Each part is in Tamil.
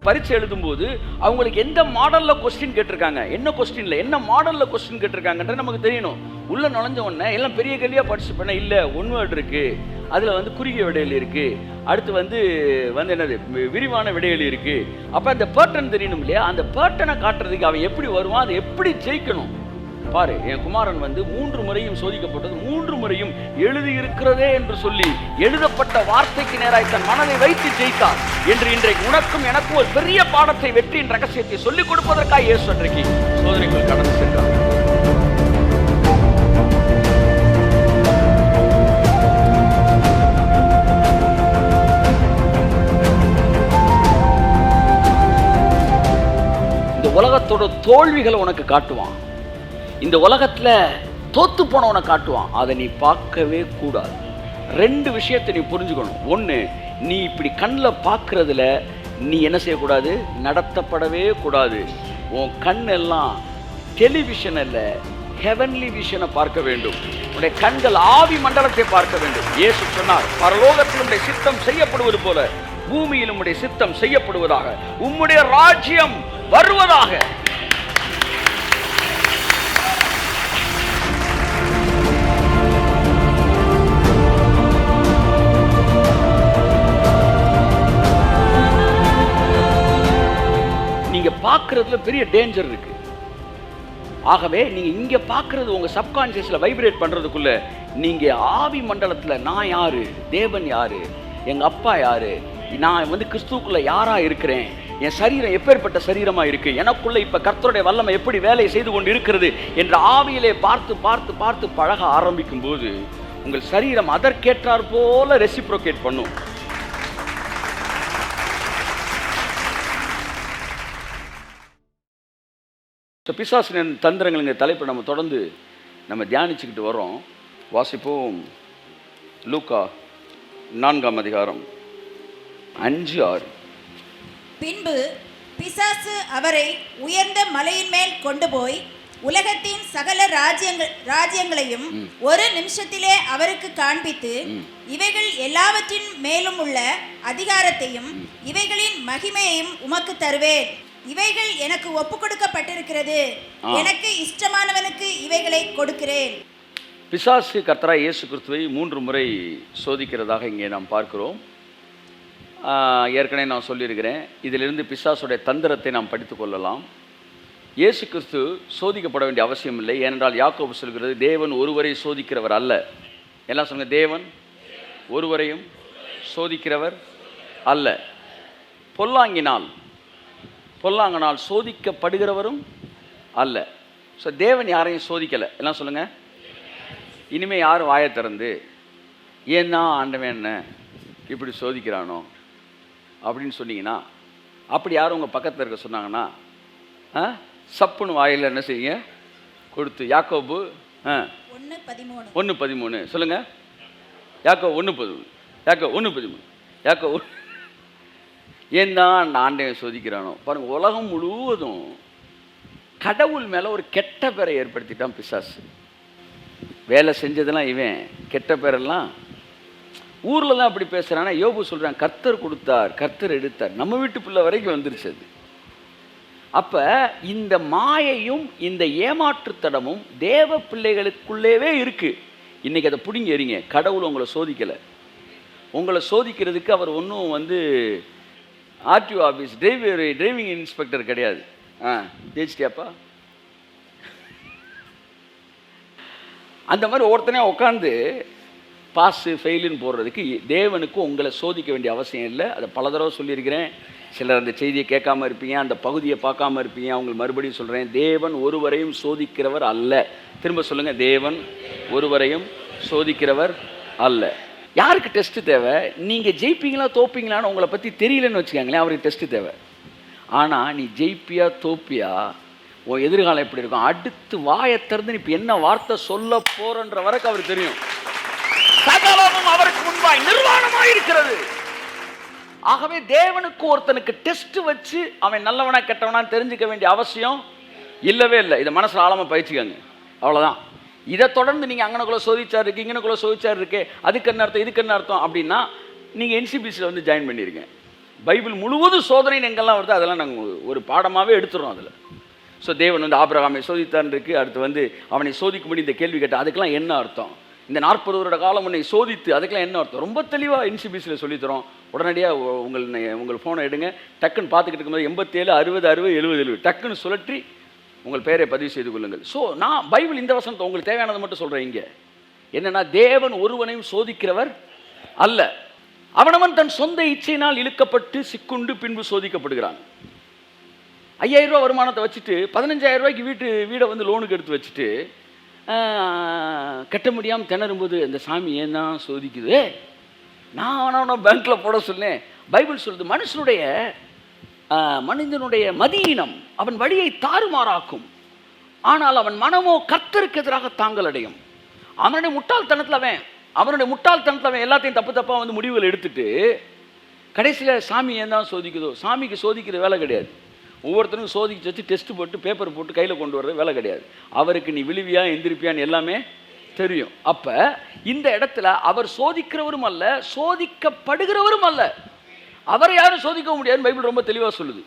பரீட்சை எழுதும்போது அவங்களுக்கு எந்த மாடலில் கொஸ்டின் கேட்டிருக்காங்க, என்ன கொஸ்டினில் என்ன மாடலில் கொஸ்டின் கேட்டிருக்காங்கன்றது நமக்கு தெரியணும். உள்ளே நுழைஞ்ச உடனே எல்லாம் பெரிய கேள்வியாக படிச்சு பண்ண இல்லை, ஒன் வேர்டு இருக்குது, அதில் குறுகிய விடையல் இருக்குது, அடுத்து என்னது விரிவான விடையல் இருக்குது. அப்போ அந்த பேட்டர்ன் தெரியணும் இல்லையா? அந்த பேட்டர்னை காட்டுறதுக்கு அவன் எப்படி வருவான், அதை எப்படி ஜெயிக்கணும் பாரு. என் குமாரன் 3 முறையும் சோதிக்கப்பட்டது, 3 முறையும் எழுதியிருக்கிறதே என்று சொல்லி எழுதப்பட்ட வார்த்தைக்கு நேராய் தன் மனதை வைத்து ஜெயித்தார் என்று இன்றைக்கு உனக்கும் எனக்கும் ஒரு பெரிய பாடத்தை, வெற்றியின் ரகசியத்தை சொல்லிக் கொடுப்பதற்காக இயேசு அன்றைக்கு சோதனைக்குள் கடந்து சென்றார். இந்த உலகத்தோட தோல்விகளை உனக்கு காட்டுவான், இந்த உலகத்துல தோத்து போனவனை காட்டுவான். அதை நீ பார்க்கவே கூடாது. 2 விஷயத்தை நீ புரிஞ்சுக்கணும். ஒன்று, நீ இப்படி கண்ணில் பார்க்கறதுல நீ என்ன செய்யக்கூடாது, நடத்தப்படவே கூடாது. உன் கண்ணெல்லாம் டெலிவிஷன் அல்ல, ஹெவன்லி விஷனை பார்க்க வேண்டும். உன்னுடைய கண்கள் ஆவி மண்டலத்தை பார்க்க வேண்டும். இயேசு சொன்னார், பரலோகத்தில் உம்முடைய சித்தம் செய்யப்படுவது போல பூமியில் உம்முடைய சித்தம் செய்யப்படுவதாக, உம்முடைய ராஜ்யம் வருவதாக. நீங்க பார்க்கறதுல பெரிய டேஞ்சர் இருக்கு. ஆகவே நீங்க இங்க பார்க்கறது உங்க சப்கான்சியஸ்ல வைப்ரேட் பண்றதுக்குள்ள நீங்க ஆவி மண்டலத்துல நான் யாரு, தேவன் யாரு, எங்க அப்பா யாரு, நான் கிறிஸ்துவுக்குள்ள யாரா இருக்கிறேன், என் சரீரம் எப்பேற்பட்ட சரீரமா இருக்கு, எனக்குள்ள இப்ப கர்த்தருடைய வல்லமை எப்படி வேலை செய்து கொண்டு இருக்கிறது என்ற ஆவியிலே பார்த்து பார்த்து பார்த்து பழக ஆரம்பிக்கும் போது உங்கள் சரீரம் அதற்கேற்றார் போல ரெசிப்ரோகேட் பண்ணும். பிசாசின் தந்திரங்கள் தலைப்பை நம்ம தொடர்ந்து தியானிச்சுக்கிட்டு வரோம். வாசிப்போம். லூக்கா 4ஆம் அதிகாரம் 5-6. பின்பு பிசாசு அவரை உயர்ந்த மலையின் மேல் கொண்டு போய் உலகத்தின் சகல ராஜ்யங்களையும் ஒரு நிமிஷத்திலே அவருக்கு காண்பித்து, இவைகள் எல்லாவற்றின் மேலும் உள்ள அதிகாரத்தையும் இவைகளின் மகிமையையும் உமக்கு தருவேன், இவைகள் எனக்கு ஒப்பு கொடுக்கப்பட்டிருக்கிறது, எனக்கு இஷ்டமானவனுக்கு இவைகளை கொடுக்கிறேன். பிசாசு கர்த்தராகிய இயேசு கிறிஸ்துவை 3 முறை சோதிக்கிறதாக இங்கே நாம் பார்க்கிறோம். ஏற்கனவே நான் சொல்லியிருக்கிறேன், இதிலிருந்து பிசாசுடைய தந்திரத்தை நாம் படித்து கொள்ளலாம். இயேசு கிறிஸ்து சோதிக்கப்பட வேண்டிய அவசியம் இல்லை. ஏனென்றால் யாக்கோபு சொல்கிறது, தேவன் ஒருவரை சோதிக்கிறவர் அல்ல. எல்லாம் சொல்லுங்க, தேவன் ஒருவரையும் சோதிக்கிறவர் அல்ல. பொல்லாங்கனால் சோதிக்கப்படுகிறவரும் அல்ல. ஸோ தேவன் யாரையும் சோதிக்கலை. எல்லாம் சொல்லுங்கள். இனிமேல் யாரும் வாயை திறந்து ஏன்னா ஆண்டவன் என்ன இப்படி சோதிக்கிறானோ அப்படின்னு சொன்னீங்கன்னா, அப்படி யாரும் உங்கள் பக்கத்தில் இருக்க சொன்னாங்கன்னா சப்புன்னு வாயில் என்ன செய்யுங்க, கொடுத்து. யாக்கோபு 1:13 சொல்லுங்கள். யாக்கோபு 1:13 யாக்கோபு ஏன் தான் ஆண்டவன் சோதிக்கிறானோ பாருங்கள். உலகம் முழுவதும் கடவுள் மேலே ஒரு கெட்ட பேரை ஏற்படுத்திட்டான் பிசாசு. வேலை செஞ்சதெல்லாம் இவன், கெட்ட பேரெல்லாம் ஊரில் தான் அப்படி பேசுகிறானா. யோபு சொல்கிறான், கர்த்தர் கொடுத்தார், கர்த்தர் எடுத்தார், நம்ம வீட்டு பிள்ளை வரைக்கும் வந்துருச்சு அது. அப்போ இந்த மாயையும் இந்த ஏமாற்றுத்தனமும் தேவ பிள்ளைகளுக்குள்ளேவே இருக்குது. இன்றைக்கி அதை பிடிங்க எறிங்க. கடவுள் உங்களை சோதிக்கலை. உங்களை சோதிக்கிறதுக்கு அவர் ஒன்றும் ஆர்டிஓ ஆஃபீஸ் டிரைவிங் இன்ஸ்பெக்டர் கிடையாது. ஜெயிச்சிட்டியாப்பா அந்த மாதிரி ஒருத்தனே உட்காந்து பாஸு ஃபெயிலுன்னு போடுறதுக்கு தேவனுக்கு உங்களை சோதிக்க வேண்டிய அவசியம் இல்லை. அதை பல தடவை சொல்லியிருக்கிறேன். சிலர் அந்த செய்தியை கேட்காம இருப்பீங்க, அந்த பகுதியை பார்க்காம இருப்பீங்க. அவங்களுக்கு மறுபடியும் சொல்கிறேன், தேவன் ஒருவரையும் சோதிக்கிறவர் அல்ல. திரும்ப சொல்லுங்கள், தேவன் ஒருவரையும் சோதிக்கிறவர் அல்ல. யாருக்கு டெஸ்ட்டு தேவை? நீங்கள் ஜெயிப்பீங்களா தோப்பீங்களான்னு உங்களை பற்றி தெரியலன்னு வச்சுக்காங்களேன், அவருக்கு டெஸ்ட்டு தேவை. ஆனால் நீ ஜெயிப்பியா தோப்பியா, உன் எதிர்காலம் எப்படி இருக்கும், அடுத்து வாயை திறந்து இப்போ என்ன வார்த்தை சொல்ல போறன்ற வரைக்கும் அவருக்கு தெரியும். சகலமும் அவருக்கு முன்பாய் நிர்வாணமாய் இருக்கிறது. ஆகவே தேவனுக்கு ஒருத்தனுக்கு டெஸ்ட் வச்சு அவன் நல்லவனா கெட்டவனான்னு தெரிஞ்சுக்க வேண்டிய அவசியம் இல்லவே இல்லை. இதை மனசில் ஆழமாக பயிற்சிக்கங்க, அவ்வளோதான். இதை தொடர்ந்து நீங்கள் அங்கனக்குள்ளே சோதிச்சார் இருக்கு, இங்கனக்குள்ளே சோதிச்சார் இருக்கு, அதுக்கு என்ன அர்த்தம், இதுக்கு என்ன அர்த்தம் அப்படின்னா நீங்கள் என்சிபிசியில் ஜாயின் பண்ணிடுங்க. பைபிள் முழுவதும் சோதனை எங்கெல்லாம் வருது அதெல்லாம் நாங்கள் ஒரு பாடமாகவே எடுத்துடுறோம் அதில். ஸோ தேவன் வந்து ஆபிரகாமை சோதித்தான் இருக்கு. அடுத்து வந்து அவனை சோதிக்கும்படி இந்த கேள்வி கேட்டால் அதுக்கெல்லாம் என்ன அர்த்தம், இந்த 40 வருட காலம் உன்னை சோதித்து அதுக்கெல்லாம் என்ன அர்த்தம், ரொம்ப தெளிவாக NCBCயில் சொல்லித்தரோம். உடனடியாக உங்கள் ஃபோனை எடுங்க, டக்குன்னு பார்த்துக்கிட்டு இருக்கும்போது 87 60 60 70 70 டக்குன்னு சுழற்றி உங்கள் பெயரை பதிவு செய்து கொள்ளுங்கள். ஸோ நான் பைபிள் இந்த வசனத்தை உங்களுக்கு தேவையானதை மட்டும் சொல்கிறேன். இங்கே என்னென்னா, தேவன் ஒருவனையும் சோதிக்கிறவர் அல்ல, அவனவன் தன் சொந்த இச்சையினால் இழுக்கப்பட்டு சிக்குண்டு பின்பு சோதிக்கப்படுகிறான். 5000 ரூபா வருமானத்தை வச்சுட்டு 15,000 ரூபாய்க்கு வீடை வந்து லோனுக்கு எடுத்து வச்சுட்டு கட்ட முடியாமல் திணறும்போது அந்த சாமி ஏன் தான் சோதிக்குது, நான் அவனை பேங்க்கில் போட சொன்னேன். பைபிள் சொல்லுது, மனிதனுடைய மதியினம் அவன் வழியை தாறுமாறாக்கும், ஆனால் அவன் மனமோ கர்த்தருக்கு எதிராக தாங்கள் அடையும். அவனுடைய முட்டாள்தனத்தில் அவன் எல்லாத்தையும் தப்பாக வந்து முடிவுகள் எடுத்துட்டு கடைசியில் சாமி ஏன் தான் சோதிக்குதோ, சாமிக்கு சோதிக்கிற வேலை கிடையாது. ஒவ்வொருத்தரும் சோதிச்சு வச்சு டெஸ்ட் போட்டு பேப்பர் போட்டு கையில் கொண்டு வர்றது வேலை கிடையாது. அவருக்கு நீ விழுவியா எந்திரிப்பியான்னு எல்லாமே தெரியும். அப்போ இந்த இடத்துல அவர் சோதிக்கிறவரும் அல்ல, சோதிக்கப்படுகிறவரும் அல்ல. அவரை யாரும் சோதிக்க முடியாதுன்னு பைபிள் ரொம்ப தெளிவாக சொல்லுது.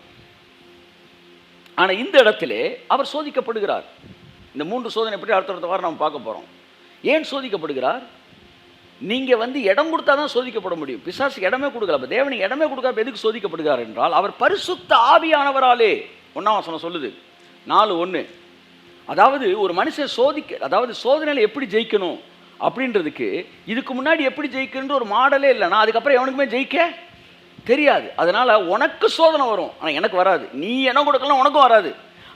ஆனால் இந்த இடத்திலே அவர் சோதிக்கப்படுகிறார். இந்த 3 சோதனை பற்றி அடுத்த வாரம் நம்ம பார்க்க போகிறோம். ஏன் சோதிக்கப்படுகிறார்? நீங்கள் வந்து இடம் கொடுத்தா தான் சோதிக்கப்பட முடியும். பிசாசுக்கு இடமே கொடுக்கல. அப்போ தேவனுக்கு இடமே கொடுக்காம எதுக்கு சோதிக்கப்படுகிறார் என்றால், அவர் பரிசுத்த ஆவியானவராலே. 1ஆம் வசனம் சொல்லுது 4:1. அதாவது ஒரு மனுஷன் அதாவது சோதனையில் எப்படி ஜெயிக்கணும் அப்படின்றதுக்கு இதுக்கு முன்னாடி எப்படி ஜெயிக்கணுன்ற ஒரு மாடலே இல்லைனா அதுக்கப்புறம் எவனுக்குமே ஜெயிக்க தெரியாது. அதனால் உனக்கு சோதனை வரும், ஆனால் எனக்கு வராது. நீ இடம் கொடுக்கலாம், உனக்கும் வராது.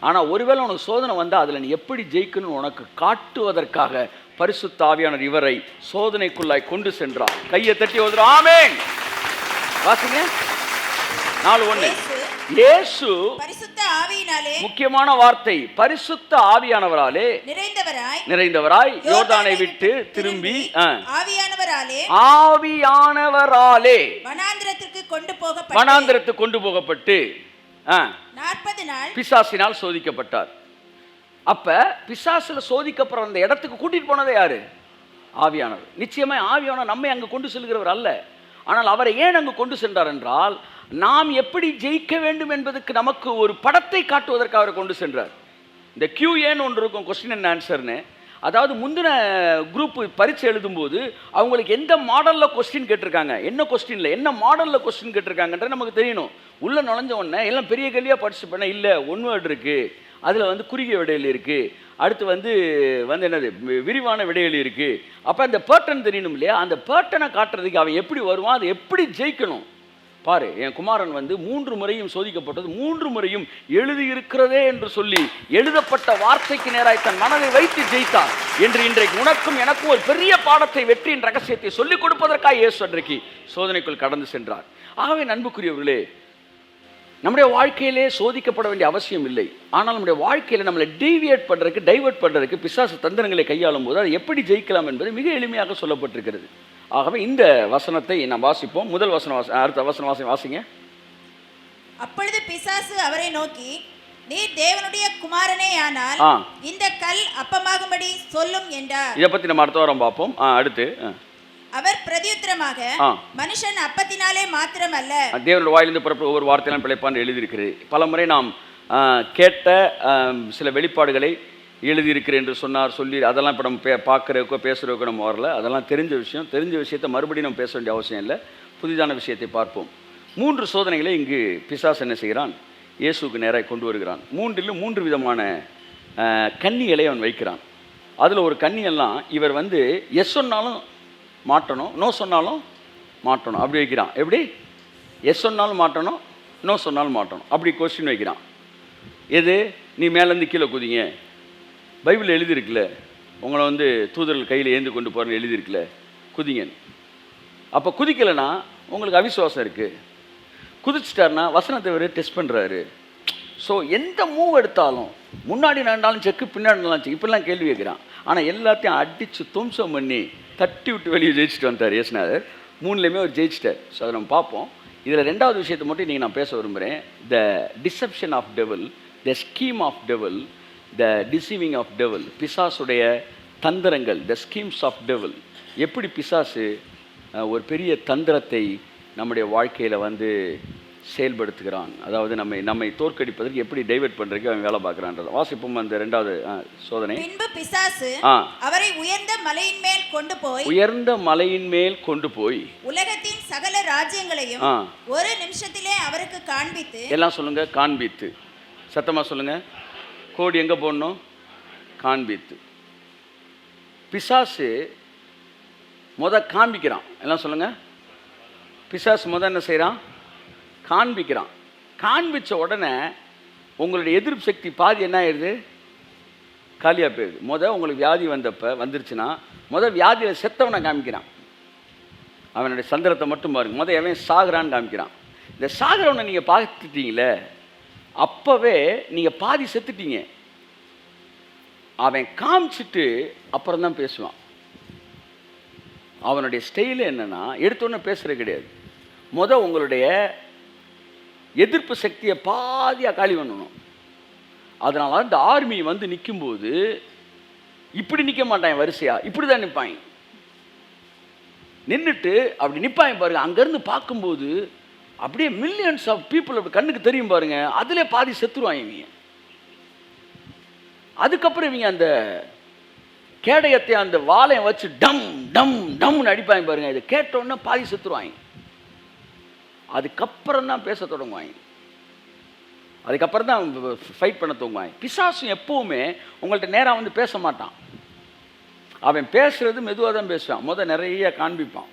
ஆனால் ஒருவேளை உனக்கு சோதனை வந்தால் அதில் நீ எப்படி ஜெயிக்கணும்னு உனக்கு காட்டுவதற்காக பரிசுத்த ஆவியானவர் இவரை சோதனைக்குள்ளாய் கொண்டு சென்றார். கையை தட்டி ஓதுறோம், ஆமென். வாசிங்க 4:1. இயேசு பரிசுத்த ஆவியினாலே, முக்கியமான வார்த்தை, பரிசுத்த ஆவியானவராலே நிறைந்தவராய் யோர்தானை விட்டு திரும்பி ஆவியானவராலே வனாந்திரத்துக்கு கொண்டு போகப்பட்டு 40 நாள் பிசாசினால் சோதிக்கப்பட்டார். அப்ப பிசாசுல சோதிக்கப்படுற அந்த இடத்துக்கு கூட்டிட்டு போனதே யாரு? ஆவியானவர். நிச்சயமா ஆவியானவர் நம்மை அங்கு கொண்டு செல்கிறவர் அல்ல. ஆனால் அவரை ஏன் அங்கு கொண்டு சென்றார் என்றால், நாம் எப்படி ஜெயிக்க வேண்டும் என்பதற்கு நமக்கு ஒரு படத்தை காட்டுவதற்கு அவரை கொண்டு சென்றார். இந்த QAன்னு ஒன்று இருக்கும், கொஸ்டின் அண்ட் ஆன்சர்னு. அதாவது முந்தின குரூப் பரீட்சை எழுதும்போது அவங்களுக்கு எந்த மாடலில் கொஸ்டின் கேட்டிருக்காங்க, என்ன கொஸ்டினில் என்ன மாடலில் கொஸ்டின் கேட்டிருக்காங்கன்றது நமக்கு தெரியணும். உள்ளே நுழைஞ்ச உடனே எல்லாம் பெரிய கேள்வியாக படிச்சு பண்ண இல்லை, 1 வேர்டு இருக்குது, அதில் வந்து குறுகிய விடையெளி இருக்குது, அடுத்து வந்து என்னது விரிவான விடையெளி இருக்குது. அப்போ அந்த பேட்டர்ன் தெரியணும் இல்லையா? அந்த பேட்டர்னை காட்டுறதுக்கு அவன் எப்படி வருவான், அதை எப்படி ஜெயிக்கணும் பாரு. என் குமாரன் வந்து 3 முறையும் சோதிக்கப்பட்டது, 3 முறையும் எழுதியிருக்கிறதே என்று சொல்லி எழுதப்பட்ட வார்த்தைக்கு நேராய் தன் மனதை வைத்து ஜெயித்தார் என்று இன்றைக்கு உனக்கும் எனக்கும் ஒரு பெரிய பாடத்தை, வெற்றியின் ரகசியத்தை சொல்லிக் கொடுப்பதற்காக இயேசு அன்றைக்கு சோதனைக்குள் கடந்து சென்றார். ஆகவே அன்புக்குரியவர்களே, நம்முடைய வாழ்க்கையிலே சோதிக்கப்பட வேண்டிய அவசியம் இல்லை. ஆனால் நம்முடைய வாழ்க்கையில் நம்மளை டைவர்ட் பண்ணுறதுக்கு பிசாசு தந்திரங்களை கையாளும் போது அதை எப்படி ஜெயிக்கலாம் என்பது மிக எளிமையாக சொல்லப்பட்டிருக்கிறது. ஆகவே இந்த வசனத்தை நாம் வாசிப்போம். முதல் வசனம் அடுத்த வசனம் வாசிங்க. அப்பொழுது பிசாசு அவரை நோக்கி, நீர் தேவனுடைய குமாரனே ஆனால் இந்த கல் அப்பமாகும்படி சொல்லும் என்றார். இதை பற்றி நம்ம அடுத்த வாரம் பார்ப்போம். அடுத்து அவர் பிரதியுத்தரமாக, மனுஷன் அப்பத்தினாலே மாத்திரமல்ல, தேவனுடைய வாயிலிருந்து புறப்படும் ஒவ்வொரு வார்த்தையிலும் பிழைப்பான் எழுதியிருக்கிறது. பல முறை நாம் கேட்ட சில வெளிப்பாடுகளை எழுதியிருக்கிறேன் என்று சொல்லி அதெல்லாம் இப்போ நம்ம பார்க்குறதுக்கோ பேசுகிறதுக்கோ நம்ம வரல. அதெல்லாம் தெரிஞ்ச விஷயத்தை மறுபடியும் நம்ம பேச வேண்டிய அவசியம் இல்லை. புதிதான விஷயத்தை பார்ப்போம். 3 சோதனைகளை இங்கு பிசாசு என்ன செய்கிறான்? இயேசுக்கு நேராக கொண்டு வருகிறான். 3லும் 3 விதமான கன்னிகளை அவன் வைக்கிறான். அதில் ஒரு கன்னியெல்லாம் இவர் வந்து எஸ் சொன்னாலும் மாட்டணும், நோ சொன்னாலும் மாட்டணும், அப்படி வைக்கிறான். எப்படி? எஸ் சொன்னாலும் மாட்டணும், நோ சொன்னாலும் மாட்டணும், அப்படி கொஸ்டின் வைக்கிறான். எது? நீ மேலேருந்து கீழே குதிங்க, பைபிளில் எழுதியிருக்குல்ல, உங்களை வந்து தூதர்கள் கையில் ஏந்து கொண்டு போகிறேன்னு எழுதியிருக்குல்ல, குதிங்க. அப்போ குதிக்கலைன்னா உங்களுக்கு அவிசுவாசம் இருக்குது. குதிச்சிட்டாருன்னா வசனத்தை வரை டெஸ்ட் பண்ணுறாரு. ஸோ எந்த மூவ் எடுத்தாலும் முன்னாடி நடந்தாலும் செக்கு, பின்னாடி நடந்தாலும் செக், இப்படிலாம் கேள்வி கேட்குறான். ஆனால் எல்லாத்தையும் அடித்து தும்சம் பண்ணி தட்டி விட்டு வெளியே ஜெயிச்சுட்டு வந்தார் இயேசுநாதர். 3லேயுமே அவர் ஜெயிச்சிட்டார். ஸோ அதை நம்ம பார்ப்போம். இதில் 2வது விஷயத்தை மட்டும் இன்றைக்கி நான் பேச விரும்புகிறேன். The deception of devil, the scheme of devil, the deceiving of devil. பிசாசுடைய தந்திரங்கள், த ஸ்கீம்ஸ் ஆஃப் டெவில். எப்படி பிசாசு ஒரு பெரிய தந்திரத்தை நம்முடைய வாழ்க்கையில் வந்து செயல்படுத்துகிறான். அதாவது நம்மை தோற்கடிப்பதற்கு எப்படி டைவர்ட் பண்றதுக்கு அவன் வேலை பார்க்கறான்றது. வாசிப்போம் அந்த 2வது சோதனை. பின்பு பிசாசு அவரை உயர்ந்த மலையின் மேல் கொண்டு போய் உலகத்தின் சகல ராஜ்யங்களையும் ஒரு நிமிஷத்திலே அவருக்கு காண்பித்து. எல்லாம் சொல்லுங்க, காண்பித்து. சத்தமா சொல்லுங்க. கோடி எங்க போடணும்? காண்பித்து. பிசாசு காண்பிக்கிறான். எல்லாம் சொல்லுங்க. பிசாசு என்ன செய்கிறான்? காண்பிக்கிறான். காண்பிச்ச உடனே உங்களுடைய எதிர்ப்பு சக்தி பாதி என்ன ஆயிடுது? காலியாக போயிடுது. உங்களுக்கு வியாதி வந்துருச்சுன்னா வியாதியில் செத்தவனை காமிக்கிறான். அவனுடைய சந்திரத்தை மட்டும் பாருங்க. எவன் சாகுறான்னு காமிக்கிறான். இந்த சாகுறவனை நீங்கள் பார்த்துட்டீங்களே, அப்போவே நீங்கள் பாதி செத்துட்டீங்க. அவன் காமிச்சிட்டு அப்புறம் தான் பேசுவான். அவனுடைய ஸ்டைலு என்னன்னா, எடுத்தோன்னே பேசுகிறது கிடையாது. உங்களுடைய எதிர்ப்பு சக்தியை பாதியாக காலி பண்ணணும். அதனால இந்த ஆர்மி நிற்கும்போது இப்படி நிற்க மாட்டான், வரிசையாக இப்படி தான் நிற்பாங்க. நின்றுட்டு அப்படி நிற்பாங்க பாருங்க. அங்கேருந்து பார்க்கும்போது அப்படியே மில்லியன்ஸ் ஆஃப் பீப்புள் அப்படி கண்ணுக்கு தெரியும் பாருங்க. அதிலே பாதி செத்துருவாங்க இவங்க. அதுக்கப்புறம் இவங்க அந்த கேடயத்தை அந்த வாளையை வச்சு டம் டம் டம்னு அடிப்பாங்க பாருங்க. இதை கேட்டோன்னே பாதி செத்துருவாங்க. அதுக்கப்புறம் தான் பேச தொடங்குவாங்க. அதுக்கப்புறம் தான் ஃபைட் பண்ண தொடங்குவாங்க. பிசாசு எப்பவுமே உங்கள்கிட்ட நேராக பேச மாட்டான். அவன் பேசுறது மெதுவாக தான் பேசுவான். நிறைய காண்பிப்பான்.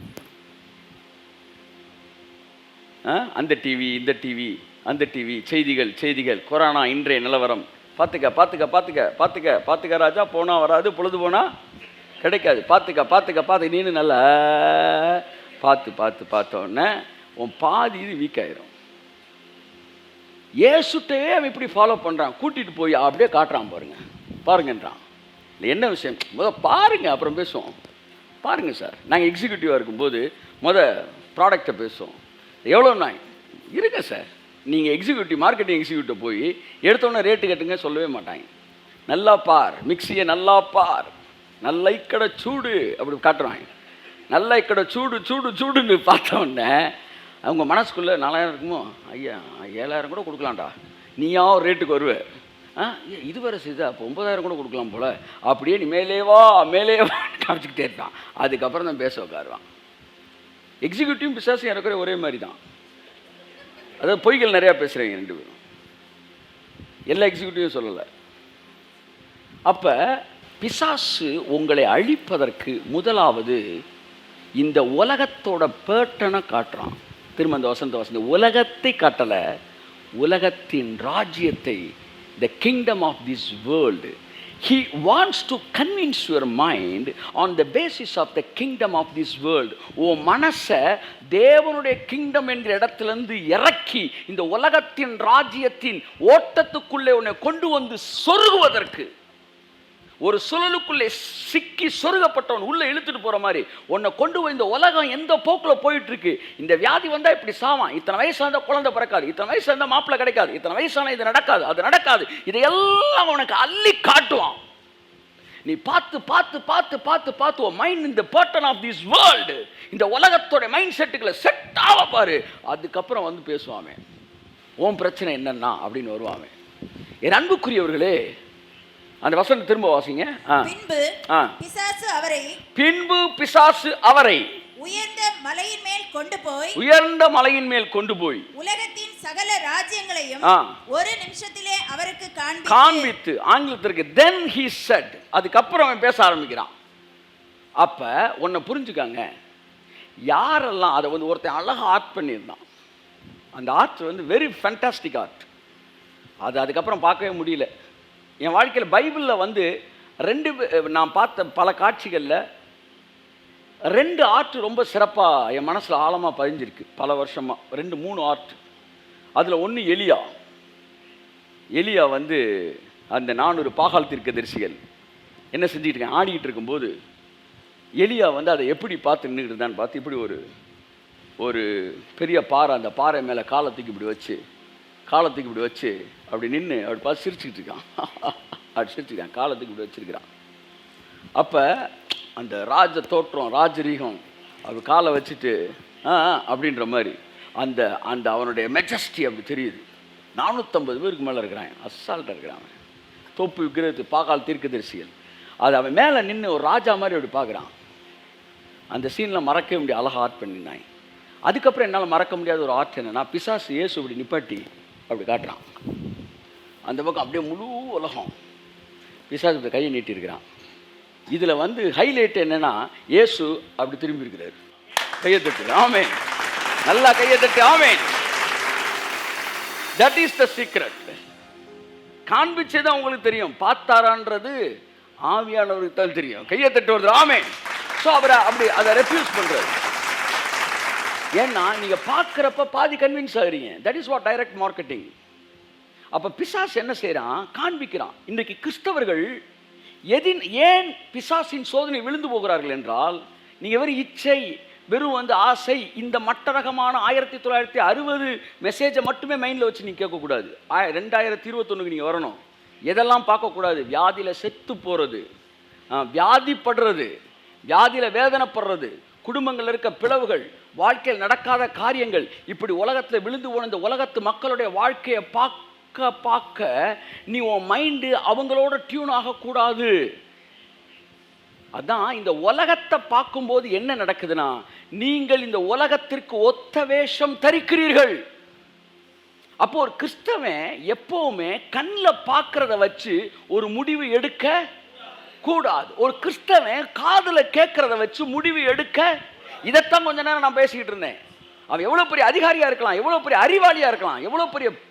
அந்த டிவி, இந்த டிவி, அந்த டிவி, செய்திகள், கொரோனா, இன்றைய நிலவரம், பார்த்துக்க ராஜா, போனால் வராது, பொழுது போனால் கிடைக்காது, பார்த்துக்க நீனு நல்லா பார்த்தோன்னே உன் பாதி இது வீக் ஆயிரும். ஏசுட்டே அவன் இப்படி ஃபாலோ பண்ணுறான். கூட்டிகிட்டு போய் அப்படியே காட்டுறான் பாருங்கன்றான். இல்லை என்ன விஷயம் பாருங்க, அப்புறம் பேசுவோம். பாருங்க சார், நாங்கள் எக்ஸிக்யூட்டிவாக இருக்கும்போது ப்ராடக்டை பேசுவோம். எவ்வளோ நாய் இருங்க சார். நீங்கள் எக்ஸிக்யூட்டிவ், மார்க்கெட்டிங் எக்ஸிக்யூட்டிவ் போய் எடுத்தோன்னே ரேட்டு கட்டுங்க சொல்லவே மாட்டாங்க. நல்லா பார், மிக்சியை நல்லா பார், நல்ல இக்கடை சூடு அப்படி காட்டுறாங்க. நல்லா இக்கடை சூடுன்னு பார்த்தோன்னே அவங்க மனசுக்குள்ளே 4000 இருக்குமோ, ஐயா 7000 கூட கொடுக்கலாம்டா, நீயா ஒரு ரேட்டுக்கு வருவே, இது வேறு செய்தா, அப்போ 9000 கூட கொடுக்கலாம் போல், அப்படியே நீ மேலே வா காமிச்சிக்கிட்டே இருப்பான். அதுக்கப்புறம் தான் பேச உட்காருவான். எக்ஸிக்யூட்டிவ் பிசாசும் இருக்கிற ஒரே மாதிரி தான். அதாவது பொய்கள் நிறையா பேசுகிறீங்க 2 பேரும். எல்லா எக்ஸிக்யூட்டிவும் சொல்லலை. அப்போ பிசாசு உங்களை அழிப்பதற்கு முதலாவது இந்த உலகத்தோட பேட்டனை காட்டுறான். திரும்ப அந்த வசந்த உலகத்தை காட்டலை, உலகத்தின் ராஜ்யத்தை, the kingdom of this world. He wants to convince your mind on the basis of the kingdom of this world. உன் மனசை தேவனுடைய கிங்டம் என்கிற இடத்திலிருந்து இறக்கி இந்த உலகத்தின் ராஜ்யத்தின் ஓட்டத்துக்குள்ளே உன்னை கொண்டு வந்து சொருகுவதற்கு, ஒரு சுழலுக்குள்ளே சிக்கி சொருகப்பட்டவன் உள்ளே இழுத்துட்டு போகிற மாதிரி உன்னை கொண்டு போய் இந்த உலகம் எந்த போக்கில் போயிட்டு இருக்கு, இந்த வியாதி வந்தால் இப்படி சாவான், இத்தனை வயசான குழந்தை பிறக்காது, இத்தனை வயசான மாப்பிள்ளை கிடைக்காது, இத்தனை வயசான இது நடக்காது, அது நடக்காது, இதையெல்லாம் உனக்கு அள்ளி காட்டுவான். நீ பார்த்து உன் மைண்ட் இந்த பேட்டர்ன் ஆஃப் திஸ் வேர்ல்டு, இந்த உலகத்தோட மைண்ட் செட்டுகளை செட் ஆக பாரு. அதுக்கப்புறம் வந்து பேசுவாமே, உன் பிரச்சனை என்னன்னா அப்படின்னு வருவாமே. என் அன்புக்குரியவர்களே, அந்த வசனம் திரும்ப வாசிங்க. பின்பு பிசாசு அவரை உயர்ந்த மலையின் மேல் கொண்டு போய் உலகத்தின் சகல ராஜ்யங்களையும் ஒரு நிமிஷத்திலே அவருக்கு காண்பித்து, ஆங்கிலத்திற்கு then he said, அதுக்கப்புறம் அவன் பேச ஆரம்பிக்கிறான். அப்ப ஒன்ன புரிஞ்சுக்காங்க, யாரெல்லாம் அதை ஒருத்தன் அழகா ஆர்ட் பண்ணியிருந்தான். அந்த ஆர்ட் வெரி ஃபேண்டாஸ்டிக் ஆர்ட். அது அதுக்கப்புறம் பார்க்கவே முடியல. என் வாழ்க்கையில் பைபிளில் நான் பார்த்த பல காட்சிகளில் 2 ஆர்ட் ரொம்ப சிறப்பாக என் மனசில் ஆழமாக பதிஞ்சிருக்கு. பல வருஷமாக 2-3 ஆர்ட். அதில் ஒன்று எலியா அந்த 400 பாகால் தீர்க்கதரிசிகள் என்ன செஞ்சுக்கிட்டு இருக்கேன், ஆடிக்கிட்டு இருக்கும்போது எலியா அதை எப்படி பார்த்து நின்றுக்கிட்டு இருந்தான்னு பார்த்து, இப்படி ஒரு பெரிய பாறை, அந்த பாறை மேலே காலத்துக்கு இப்படி வச்சு அப்படி நின்று அப்படி பார்த்து சிரிச்சுக்கிட்டு இருக்கான். அப்படி சிரிச்சுருக்கான், காலத்துக்கு இப்படி வச்சிருக்கிறான். அப்போ அந்த ராஜ தோற்றம், ராஜரீகம், அப்படி காலை வச்சுட்டு அப்படின்ற மாதிரி அந்த அந்த அவனுடைய மெஜஸ்டி அப்படி தெரியுது. 450 பேருக்கு மேலே இருக்கிறான், அசால்ட்டாக இருக்கிறான். தோப்பு விற்கிறது பாகால் தீர்க்கதரிசிகள். அது அவன் மேலே நின்று ஒரு ராஜா மாதிரி அப்படி பார்க்குறான். அந்த சீனில் மறக்கவே முடியாது, அழகாக ஆர்ட் பண்ணினான். அதுக்கப்புறம் என்னால் மறக்க முடியாத ஒரு ஆர்ட் என்னன்னா, பிசாசு இயேசு இப்படி நிப்பாட்டி அப்படி காட்டுறான். அந்த பக்கம் அப்படியே முழு உலகம் பிசாசு இப்படி கையை நீட்டியிருக்கிறான். இதில் வந்து ஹைலைட் என்னென்னா, இயேசு அப்படி திரும்பி இருக்கிறார். கையை தட்டு ஆமென், நல்லா கையை தட்டு amen. That is the secret. காண்பிச்சது உங்களுக்கு தெரியும், பார்த்தாரான்றது ஆவியானவருக்கு தான் தெரியும். கையை தட்டு வருது ஆமென். ஸோ அவரை அப்படி அதை ரெஃப்யூஸ் பண்ணுறாரு. ஏன்னா நீங்கள் பார்க்குறப்ப பாதி கன்வின்ஸ் ஆகிறீங்க. That is what direct marketing. அப்போ பிசாஸ் என்ன செய்கிறான், காண்பிக்கிறான். இன்றைக்கு கிறிஸ்தவர்கள் ஏன் பிசாசின் சோதனை விழுந்து போகிறார்கள் என்றால், நீங்கள் வெறும் இச்சை, வெறும் வந்து ஆசை, இந்த மட்ட ரகமான 1960 மெசேஜை மட்டுமே மைண்டில் வச்சு நீங்கள் கேட்கக்கூடாது. 2021க்கு நீங்கள் வரணும். எதெல்லாம் பார்க்கக்கூடாது, வியாதியில் செத்து போகிறது, வியாதிப்படுறது, வியாதியில் வேதனைப்படுறது, குடும்பங்கள் இருக்க பிளவுகள், வாழ்க்கையில் நடக்காத காரியங்கள், இப்படி உலகத்தில் விழுந்து போன இந்த உலகத்து மக்களுடைய வாழ்க்கையை பார்க்க நீ உன் மைண்டு அவங்களோட டியூன் ஆகக்கூடாது. அதான் இந்த உலகத்தை பார்க்கும்போது என்ன நடக்குதுன்னா, நீங்கள் இந்த உலகத்திற்கு ஒத்த வேஷம் தரிக்கிறீர்கள். அப்போ ஒரு கிறிஸ்தவன் எப்பவுமே கண்ணில் பார்க்கறத வச்சு ஒரு முடிவு எடுக்க கூடாது. ஒரு கிறிஸ்தவன் காதில் கேட்கறத வச்சு முடிவு எடுக்க. இதைத்தான் கொஞ்ச நேரம் நான் பேசிக்கிட்டு இருந்தேன். அவன் எவ்வளோ பெரிய அதிகாரியாக இருக்கலாம், எவ்வளோ பெரிய அறிவாளியாக இருக்கலாம், எவ்வளோ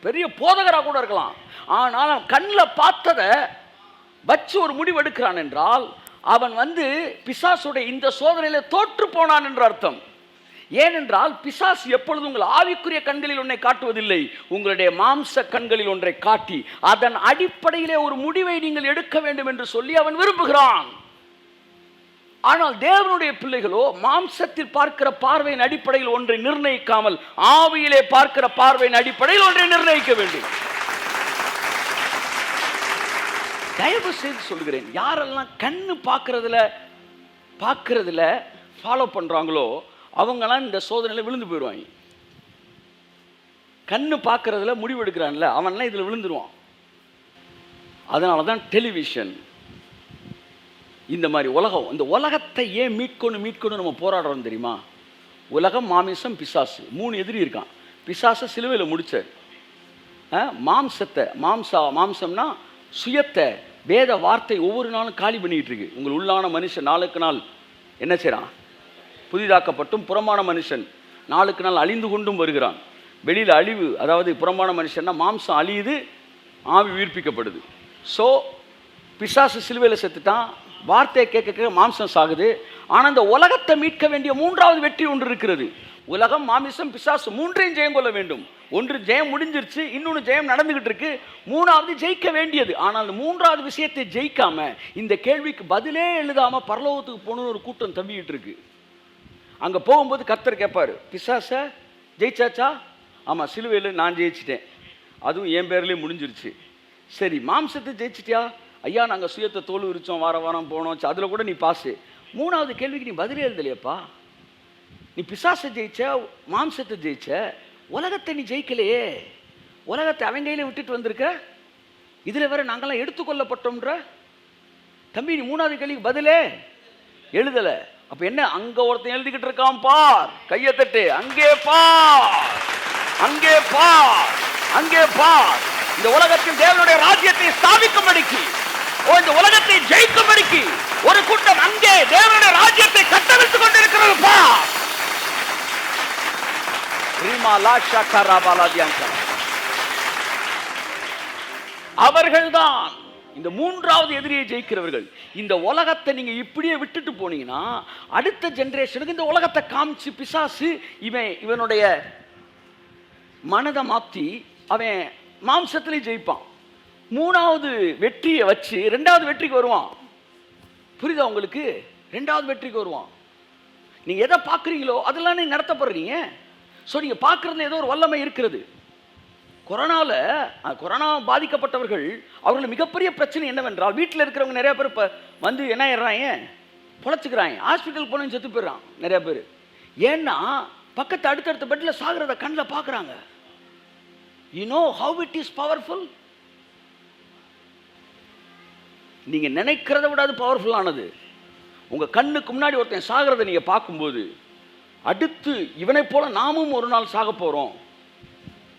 பெரிய போதகராக கூட இருக்கலாம். ஆனால் அவன் கண்ணில் பார்த்ததை வச்சு ஒரு முடிவு எடுக்கிறான் என்றால், அவன் வந்து பிசாசுடைய இந்த சோதனையில் தோற்று போனான் என்று அர்த்தம். ஏனென்றால் பிசாசு எப்பொழுதும் உங்கள் ஆவிக்குரிய கண்களில் ஒன்றை காட்டுவதில்லை, உங்களுடைய மாம்ச கண்களில் ஒன்றை காட்டி அதன் அடிப்படையிலே ஒரு முடிவை நீங்கள் எடுக்க வேண்டும் என்று சொல்லி அவன் விரும்புகிறான். ஆனால் தேவனுடைய பிள்ளைகளோ மாம்சத்தில் பார்க்கிற பார்வையின் அடிப்படையில் ஒன்றை நிர்ணயிக்காமல் ஆவியிலே பார்க்கிற பார்வையின் அடிப்படையில் ஒன்றை நிர்ணயிக்க வேண்டும். தயவு செய்து சொல்கிறேன், யாரெல்லாம் கண்ணு பார்க்கறதுல ஃபாலோ பண்றாங்களோ அவங்கெல்லாம் இந்த சோதனையில் விழுந்து போயிடுவாங்க. கண்ணு பார்க்கறதுல முடிவு எடுக்கிறான்ல, அவன்லாம் இதில் விழுந்துருவான். அதனால தான் டெலிவிஷன், இந்த மாதிரி உலகம், இந்த உலகத்தை ஏன் மீட்கணும் நம்ம போராடுறோம் தெரியுமா? உலகம், மாமிசம், பிசாசு, 3 எதிரி இருக்கான். பிசாசை சிலுவையில் முடிச்சார். மாம்சம்னா சுயத்தை, வேத வார்த்தை ஒவ்வொரு நாளும் காலி பண்ணிக்கிட்டு இருக்கு. உங்கள் உள்ளான மனுஷன் நாளுக்கு நாள் என்ன செய்கிறான், புதிதாக்கப்பட்டும் புறமான மனுஷன் நாளுக்கு நாள் அழிந்து கொண்டும் வருகிறான். வெளியில் அழிவு, அதாவது புறமான மனுஷன்னா மாம்சம் அழியுது, ஆவி உயிர்ப்பிக்கப்படுது. ஸோ பிசாசு சிலுவையில் செத்துட்டான், வார்த்தையை கேட்க மாம்சம் சாகுது. ஆனால் இந்த உலகத்தை மீட்க வேண்டிய 3வது வெற்றி ஒன்று இருக்கிறது. உலகம், மாமிசம், பிசாசு 3ஐயும் ஜெயம் கொள்ள வேண்டும். ஒன்று ஜெயம் முடிஞ்சிருச்சு, இன்னொன்று ஜெயம் நடந்துகிட்டு இருக்கு, 3வது ஜெயிக்க வேண்டியது. ஆனால் 3வது விஷயத்தை ஜெயிக்காம, இந்த கேள்விக்கு பதிலே எழுதாம பரலோகத்துக்கு போகணும்னு ஒரு கூட்டம் தம்பிக்கிட்டு இருக்கு. அங்கே போகும்போது கர்த்தர் கேட்பார், பிசாசை ஜெயிச்சாச்சா? ஆமாம், சிலுவையில் நான் ஜெயிச்சிட்டேன், அதுவும் என் பேர்லேயே முடிஞ்சிருச்சு. சரி, மாம்சத்தை ஜெயிச்சிட்டியா? ஐயா, நாங்கள் சுயத்தை தோல் உரிச்சோம், வாரம் போனோம், அதில் கூட நீ பாஸு. 3வது கேள்விக்கு நீ பதிலே எழுதலையப்பா. நீ பிசாசை ஜெயிச்ச, மாம்சத்தை ஜெயிச்ச, உலகத்தை நீ ஜெயிக்கலையே. உலகத்தை அவன் கையில் விட்டுட்டு வந்திருக்க. இதில் வேற நாங்கள்லாம் எடுத்துக்கொள்ளப்பட்டோம்ன்ற. தம்பி, நீ 3வது கேள்விக்கு பதிலே எழுதலை. அப்போ என்ன, அங்கே ஒருத்தன் எழுதிக்கிட்டு இருக்கான் பார், கையை தட்டு, அங்கே பார், அங்கே பார், அங்கே பார். இந்த உலகத்தில் தேவனுடைய ராஜ்யத்தை ஸ்தாபிக்கும்படிக்கு, இந்த உலகத்தை ஜெயிக்கும்படிக்கு ஒரு கூட்டம் அங்கே தேவனுடைய ராஜ்யத்தை கட்டமைத்துக் கொண்டிருக்கிறது பார். அவர்கள்தான் இந்த 3வது எதிரியை ஜெயிக்கிறவர்கள். இந்த உலகத்தை நீங்க இப்படியே விட்டுட்டு போனீங்கன்னா, அடுத்த ஜெனரேஷனுக்கு இந்த உலகத்தை காமிச்சு பிசாசு இவனுடைய மனதை மாற்றி அவன் மாம்சத்திலே ஜெயிப்பான். 3வது வெற்றியை வச்சு 2வது வெற்றிக்கு வருவான். புரியுதா உங்களுக்கு? 2வது வெற்றிக்கு வருவான். நீங்க எதை பார்க்குறீங்களோ அதெல்லாம் நீங்க நடத்தப்படுறீங்க. ஸோ நீங்கள் பார்க்குறதுல ஏதோ ஒரு வல்லமை இருக்கிறது. கொரோனா பாதிக்கப்பட்டவர்கள், அவர்கள் மிகப்பெரிய பிரச்சனை என்னவென்றால், வீட்டில் இருக்கிறவங்க நிறைய பேர் இப்போ வந்து என்ன ஆயிடுறாங்க, பொழைச்சிக்கிறாங்க. ஹாஸ்பிட்டல் போனவங்க செத்து போயிடுறான் நிறைய பேர். ஏன்னா பக்கத்து அடுத்தடுத்த பெட்டில் சாகிறத கண்ணில் பார்க்குறாங்க. You know how it is powerful. நீங்கள் நினைக்கிறத விட அது பவர்ஃபுல்லானது. உங்கள் கண்ணுக்கு முன்னாடி ஒருத்தன் சாகிறத நீங்கள் பார்க்கும்போது, அடுத்து இவனை போல நாமும் ஒரு நாள் சாக போகிறோம்,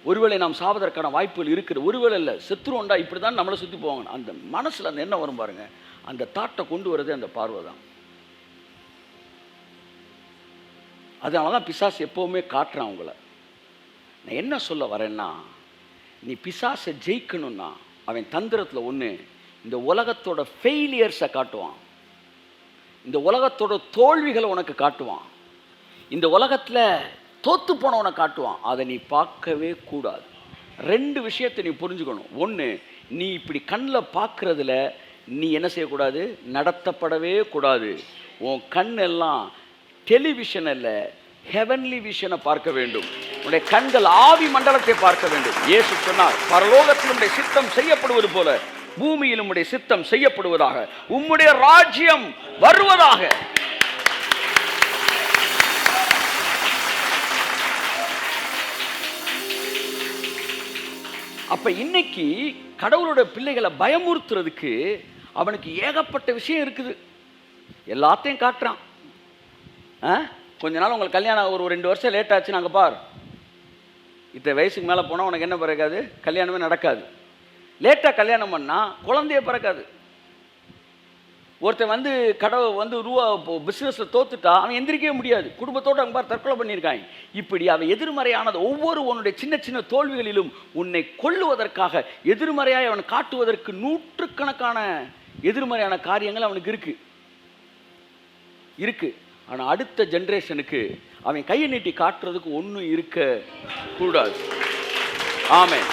ஒருவேளை நாம் சாவதற்கான வாய்ப்புகள் இருக்குது, ஒருவேளை இல்லை செத்துருவோண்டா, இப்படி தான் நம்மளை சுற்றி போவாங்க, அந்த மனசில் அந்த எண்ணம் வரும் பாருங்கள். அந்த தாட்டை கொண்டு வரதே அந்த பார்வை தான். அதனால தான் பிசாசு எப்போவுமே காட்டுறான் உங்களை. நான் என்ன சொல்ல வரேன்னா, நீ பிசாசை ஜெயிக்கணும்னா அவன் தந்திரத்தில் ஒன்று, இந்த உலகத்தோட ஃபெயிலியர்ஸை காட்டுவான், இந்த உலகத்தோட தோல்விகளை உனக்கு காட்டுவான், இந்த உலகத்தில் தோத்து போனவனை காட்டுவான். அதை நீ பார்க்கவே கூடாது. 2 விஷயத்தை நீ புரிஞ்சுக்கணும். ஒன்று, நீ இப்படி கண்ணில் பார்க்குறதுல நீ என்ன செய்யக்கூடாது, நடத்தப்படவே கூடாது. உன் கண்ணெல்லாம் டெலிவிஷன் அல்ல, ஹெவன்லி விஷனை பார்க்க வேண்டும். உன்னுடைய கண்கள் ஆவி மண்டலத்தை பார்க்க வேண்டும். இயேசு சொன்னார், பரலோகத்தில் உம்முடைய சித்தம் செய்யப்படுவது போல பூமியில் உம்முடைய சித்தம் செய்யப்படுவதாக, உம்முடைய ராஜ்யம் வருவதாக. அப்ப இன்னைக்கு கடவுளோட பிள்ளைகளை பயமுறுத்துறதுக்கு அவனுக்கு ஏகப்பட்ட விஷயம் இருக்குது. எல்லாத்தையும் காட்டுறான். கொஞ்ச நாள் உங்களுக்கு கல்யாணம் ஒரு 2 வருஷம் லேட் ஆச்சு, நாங்கள் பார் இத்தனை வயசுக்கு மேலே போனால் உனக்கு என்ன பிறக்காது, கல்யாணமே நடக்காது. லேட்டாக கல்யாணம் பண்ணால் குழந்தைய பிறக்காது. ஒருத்தன் வந்து ரூபா பிஸ்னஸில் தோத்துட்டா அவன் எந்திரிக்கவே முடியாது, குடும்பத்தோடு அவங்க பார் தற்கொலை பண்ணியிருக்காங்க. இப்படி அவன் எதிர்மறையானது ஒவ்வொரு உன்னுடைய சின்ன சின்ன தோல்விகளிலும் உன்னை கொல்லுவதற்காக, எதிர்மறையாக அவன் காட்டுவதற்கு நூற்றுக்கணக்கான எதிர்மறையான காரியங்கள் அவனுக்கு இருக்கு. ஆனால் அடுத்த ஜென்ரேஷனுக்கு அவன் கையை நீட்டி காட்டுறதுக்கு ஒன்றும் இருக்க கூடாது. ஆமென்,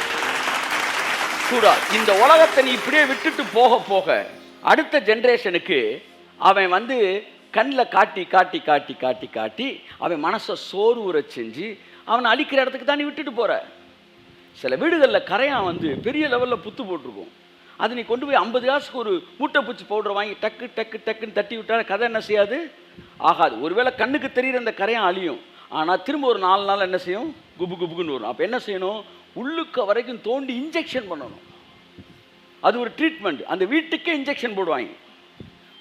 கூடாது. இந்த உலகத்தை நீ இப்படியே விட்டுட்டு போக போக அடுத்த ஜென்ரேஷனுக்கு அவன் வந்து கண்ணில் காட்டி காட்டி காட்டி காட்டி காட்டி அவன் மனசை சோர்வுற செஞ்சு அவனை அழிக்கிற இடத்துக்கு தான் நீ விட்டுட்டு போகிற. சில வீடுகளில் கரையான் வந்து பெரிய லெவலில் புத்து போட்டிருக்கும். அது நீ கொண்டு போய் 50 காசுக்கு ஒரு மூட்டை பூச்சி பவுடர் வாங்கி டக்கு டக்கு டக்குன்னு தட்டி விட்டால் கதை என்ன செய்யாது, ஆகாது. ஒருவேளை கண்ணுக்கு தெரிகிற அந்த கரையான் அழியும், ஆனால் திரும்ப ஒரு 4 நாள் என்ன செய்யும், குபு குபுக்குன்னு வரும். அப்போ என்ன செய்யணும், உள்ளுக்க வரைக்கும் தோண்டி இன்ஜெக்ஷன் பண்ணணும். அது ஒரு ட்ரீட்மெண்ட். அந்த வீட்டுக்கே இன்ஜெக்ஷன் போடுவாங்க.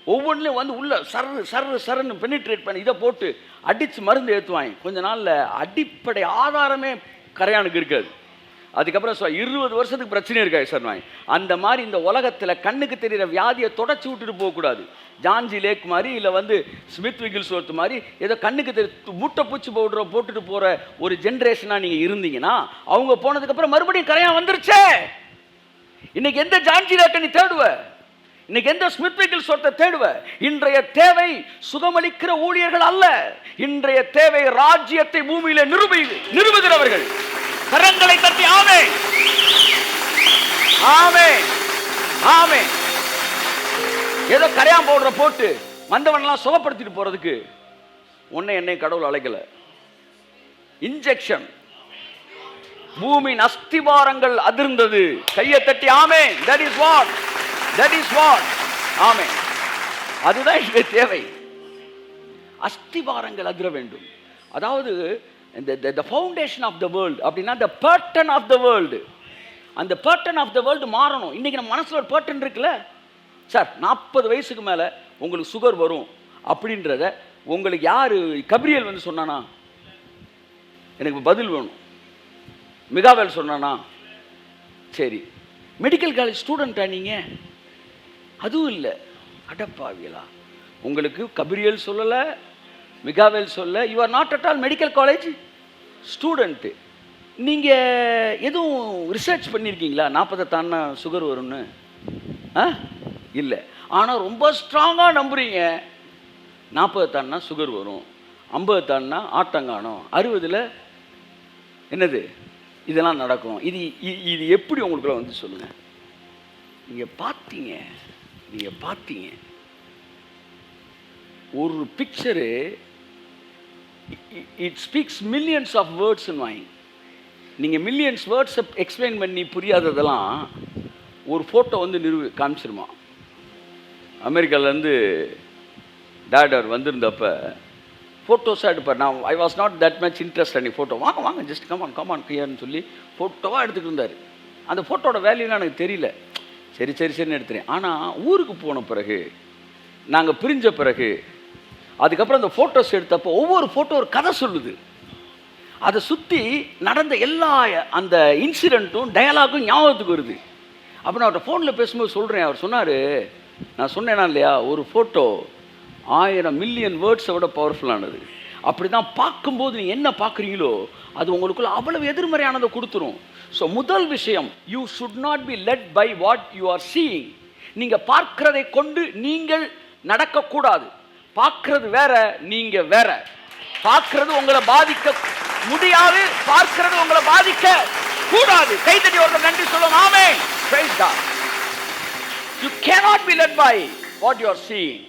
ஒவ்வொன்றிலையும் வந்து உள்ள சர்ன்னு பெனிட்ரேட் பண்ணி இதை போட்டு அடித்து மருந்து ஏற்றுவாங்க. கொஞ்ச நாளில் அடிப்படை ஆதாரமே கரையானுக்கு இருக்காது. அதுக்கப்புறம் 20 வருஷத்துக்கு பிரச்சனை இருக்காது சார். அந்த மாதிரி இந்த உலகத்தில் கண்ணுக்கு தெரிகிற வியாதியை தொடச்சி விட்டுட்டு போகக்கூடாது. ஜான்ஜி லேக் மாதிரி இல்லை வந்து ஸ்மித் விகில்ஸ்வொர்த் மாதிரி ஏதோ கண்ணுக்கு மூட்டை பூச்சி பவுடரை போட்டுட்டு போகிற ஒரு ஜென்ரேஷனாக நீங்கள் இருந்தீங்கன்னா அவங்க போனதுக்கப்புறம் மறுபடியும் கரையான் வந்துருச்சே. இன்னைக்கு எந்த ஜான்ஜி லேக்கை நீ தேடுவ, இன்னைக்கு எந்த ஸ்மித் விகில்ஸ்வொர்த்தை தேடுவ? இன்றைய தேவை சுகமளிக்கிற ஊழியர்கள் அல்ல, இன்றைய தேவை ராஜ்யத்தை பூமியில நிறுவுகிறவர்கள். கரங்களை தட்டி ஆமென் ஆமென் ஆமென். ஏதோ கரையான் பவுடரை போட்டு வந்தவனெல்லாம் சுகப்படுத்திட்டு போறதுக்கு உன்னை என்னை கடவுள் அழைக்கல. இன்ஜெக்ஷன். பூமியின் அஸ்திவாரங்கள் அதிர்ந்தது. கையை தட்டி ஆமென். தட் இஸ் வாட் ஆமென். அதுதான் இங்கே தேவை. அஸ்திவாரங்கள் அதிர வேண்டும். அதாவது the foundation of the world அப்படின்னா the pattern of the world, அந்த pattern of the world மாறணும். இன்னைக்கு நம்ம மனசுல ஒரு pattern இருக்குல்ல சார், 40 வயசுக்கு மேல உங்களுக்கு சுகர் வரும் அப்படின்றத உங்களுக்கு யாரு கபிரியல் வந்து சொன்னானா? எனக்கு பதில் வேணும். மிகாவேல் சொன்னானா? சரி, மெடிக்கல் காலேஜ் ஸ்டூடெண்ட்டா நீங்க? அதுவும் இல்லை. அடப்பாவியலா, உங்களுக்கு கபிரியல் சொல்லல, மிகாவேல் சொல்ல, you are not at all medical college student. நீங்கள் எதுவும் ரிசர்ச் பண்ணியிருக்கீங்களா 40 தாண்டா சுகர் வரும்னு? இல்லை. ஆனால் ரொம்ப ஸ்ட்ராங்காக நம்புறீங்க 40 தாண்டா சுகர் வரும், 50 தாண்டா ஆட்டங்கானம், 60ல் என்னது இதெல்லாம் நடக்கும். இது எப்படி உங்களுக்குள்ள வந்து சொல்லுங்கள். நீங்கள் பார்த்தீங்க ஒரு picture, it speaks millions of வேர்ட்ஸ்ன்னு வாங்கி நீங்கள் மில்லியன்ஸ் வேர்ட்ஸை எக்ஸ்பிளைன் பண்ணி புரியாததெல்லாம் ஒரு ஃபோட்டோ வந்து காமிச்சிருமா. அமெரிக்காவிலேருந்து டேடர் வந்திருந்தப்ப ஃபோட்டோஸாக எடுப்பார். நான் I was not that much interest அன்றைக்கி ஃபோட்டோ. வாங்க வாங்க ஜஸ்ட் கமான் கமான் கியர்னு சொல்லி ஃபோட்டோவாக எடுத்துகிட்டு இருந்தார். அந்த ஃபோட்டோட வேல்யூலாம் எனக்கு தெரியல. சரி சரி சரின்னு எடுத்துகிறேன். ஆனால் ஊருக்கு போன பிறகு, நாங்கள் பிரிஞ்ச பிறகு, அதுக்கப்புறம் அந்த ஃபோட்டோஸ் எடுத்தப்போ ஒவ்வொரு ஃபோட்டோ ஒரு கதை சொல்லுது. அதை சுற்றி நடந்த எல்லா அந்த இன்சிடெண்ட்டும் டயலாகும் ஞாபகத்துக்கு வருது. அப்போ நான் அவர்கிட்ட ஃபோனில் பேசும்போது சொல்கிறேன். அவர் சொன்னார், நான் சொன்னேன்னா இல்லையா, ஒரு ஃபோட்டோ 1000 மில்லியன் வேர்ட்ஸை விட பவர்ஃபுல்லானது. அப்படி தான் பார்க்கும்போது நீங்கள் என்ன பார்க்குறீங்களோ அது உங்களுக்குள்ள அவ்வளவு எதிர்மறையானதை கொடுத்துரும். ஸோ முதல் விஷயம், you should not be led by what you are seeing. நீங்கள் பார்க்கிறதை கொண்டு நீங்கள் நடக்கக்கூடாது. பார்க்கறது வேற, நீங்கள் வேற. பார்க்கறது உங்களை பாதிக்க முடியாது, பார்க்கிறது உங்களை பாதிக்க கூடாது. கைத்தடி ஒருத்தர் நன்றி சொல்லுங்க. ஆமென். Praise God. You cannot be led by what you are seeing.